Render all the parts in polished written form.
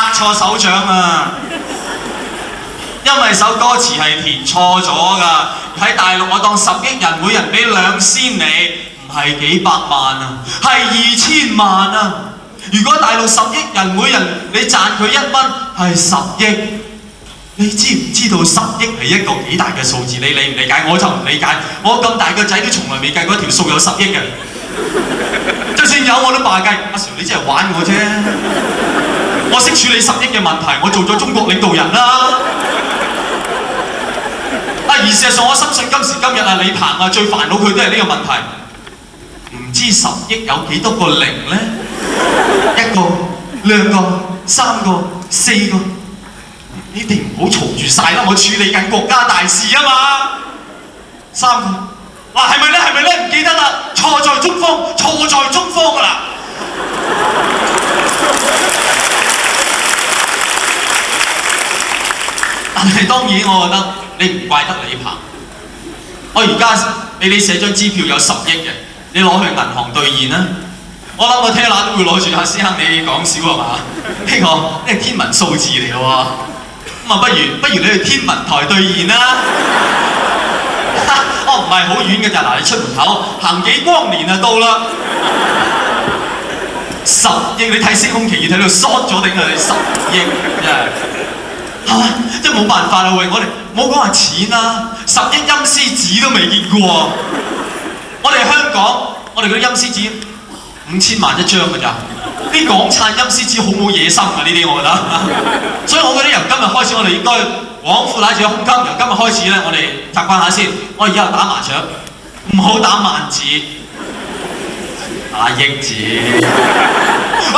拍錯手掌啊！因為首歌詞係填錯咗㗎。喺大陸我當10億人，每人俾2仙你，唔係幾百萬啊，係2000萬啊！如果大陸10億人，每人你賺佢1蚊，係10億。你知唔知道10億係一個幾大嘅數字？你理唔理解？我就唔理解。我咁大個仔都從來未計過一條數有10億嘅。就算有我都罷計。阿 Sir 你真係玩我啫！我識處理10億嘅問題，我做咗中國領導人啦。而事實上我深信今時今日啊，李鵬啊最煩惱佢都係呢個問題。唔知10億有幾多個零呢？1個、2個、3個、4個。你哋唔好嘈住晒啦，我處理緊國家大事啊嘛。3個，嗱係咪咧？係咪咧？唔記得啦，錯在中方，錯在中方㗎啦。但係當然，我覺得你唔怪得李鵬。我而家俾你寫張支票有10億嘅，你攞去銀行兌現啦。我諗我聽下都會攞住。阿師兄你講笑係嘛？呢個天文數字嚟嘅喎。咁啊，不如你去天文台兌現啦。唔係好遠嘅咋，嗱你出門口行幾光年就到啦。10億你睇星空奇遇睇到 short 咗頂啊！你10億真係係嘛？即係冇辦法啦喂！我哋唔好講話錢啦，10億陰司紙都未見過。我哋香港，我哋嗰啲陰司紙5000萬一張㗎咋？啲港產陰司紙好冇野心啊！呢啲我覺得，所以我覺得由今日開始，我哋應該廣闊拉住個胸襟。由今日開始咧，我哋習慣下先。我以後打麻雀，唔好打萬字，打億字。海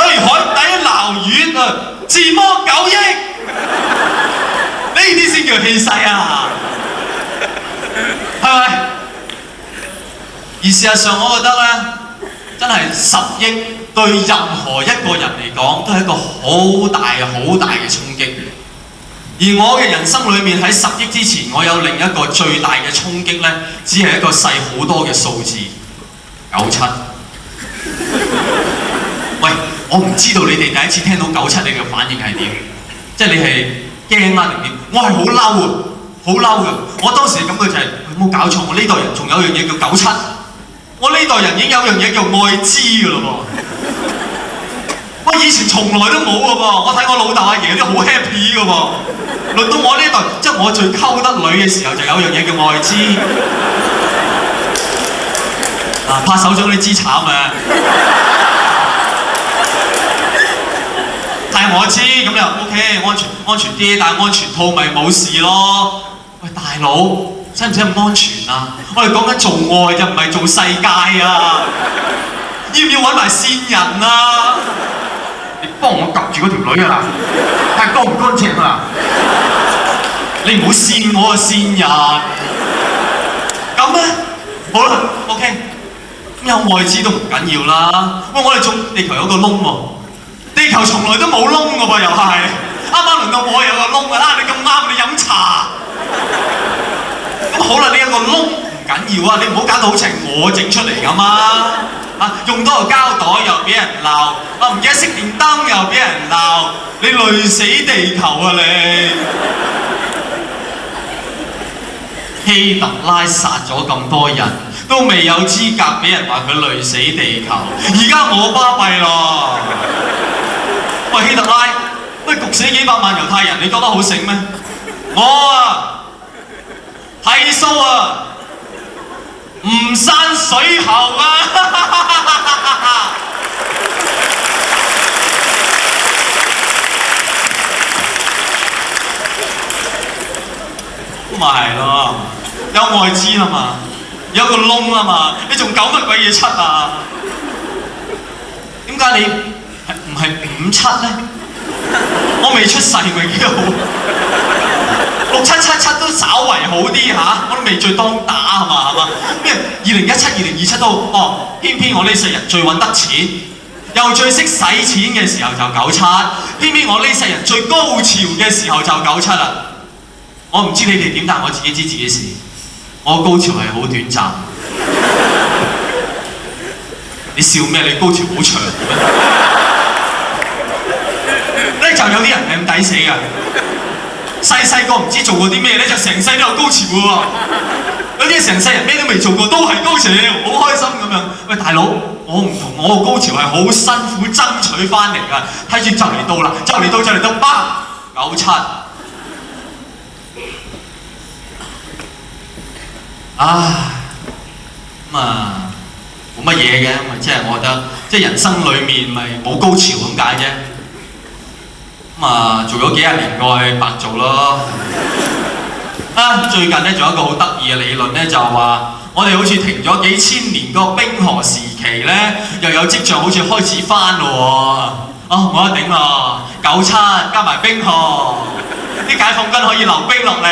底撈月啊，自摸9億，呢啲先叫氣勢啊！係咪？而事實上，我覺得咧，真係10億。對任何一個人嚟講，都係一個好大嘅衝擊。而我嘅人生裏面喺10億之前，我有另一個最大嘅衝擊呢，只係一個細好多嘅數字97。喂，我唔知道你哋第一次聽到97，你嘅反應係點？即係你係驚啊定點？我係好嬲啊，好嬲嘅。我當時嘅感覺就係冇搞錯，我呢代人仲有樣嘢叫97。我呢代人已經有樣嘢叫愛滋㗎嘞噃。我以前從來都冇㗎噃，我睇我老豆阿爺啲好 happy 㗎喎。輪到我呢代，即係我最溝得女嘅時候，就有樣嘢叫愛滋。拍手掌你知慘啊！但係我知咁又 OK， 安全啲，但係安全套咪冇事咯。喂，大佬，使唔使咁安全啊？我哋講緊做愛就唔係做世界啊！要唔要揾埋線人啊？你幫我及住嗰條女啊！睇乾唔乾淨啊！你唔好線我啊，線人！咁咧，好啦 ，OK， 有愛滋都唔緊要啦。喂，我哋仲地球有個窿喎，地球從來都冇窿㗎噃，又係啱啱輪到我有個窿啊！你咁啱你飲茶，咁好啦，呢一個窿唔緊要啊，你唔好搞到好似係我整出嚟咁啊！用多個膠袋又俾人鬧，唔記得熄電燈又俾人鬧，你累死地球啊你！希特拉殺咗咁多人，都未有資格俾人話佢累死地球，而家我巴閉咯！喂，希特拉，喂焗死幾百萬猶太人，你覺得好醒咩？我啊，係數啊！唔山水喉啊！咁咪係咯，有愛滋啦嘛，有個窿啦嘛，你仲搞乜鬼嘢7啊？點解你唔係57咧？我未出世咪幾好？6777都稍為好啲嚇，我都未最當打係嘛？咩2017、2027都偏偏我呢世人最揾得錢，又最識使錢嘅時候就97，偏偏我呢世人最高潮嘅時候就97啦。我唔知你哋點，但我自己知自己事。我高潮係好短暫。你笑咩？你高潮好長咩？你就就有啲人係咁抵死㗎。細個唔知做過啲咩咧，就成世都有高潮嘅喎。有啲成世人咩都未做過，都係高潮，好開心咁樣。喂，大佬，我唔同，我個高潮係好辛苦爭取翻嚟㗎。睇住就嚟到啦，就嚟到，叭97。咁啊冇乜嘢嘅，咁啊即係我覺得，即係人生裡面咪冇高潮咁解啫。咁啊做咗幾廿年愛白做咯。最近咧仲有一個好得意嘅理論咧，就話我哋好似停咗幾千年個冰河時期咧，又有跡象好似開始翻咯喎。冇得頂啦，97加埋冰河，啲解放軍可以溜冰落嚟。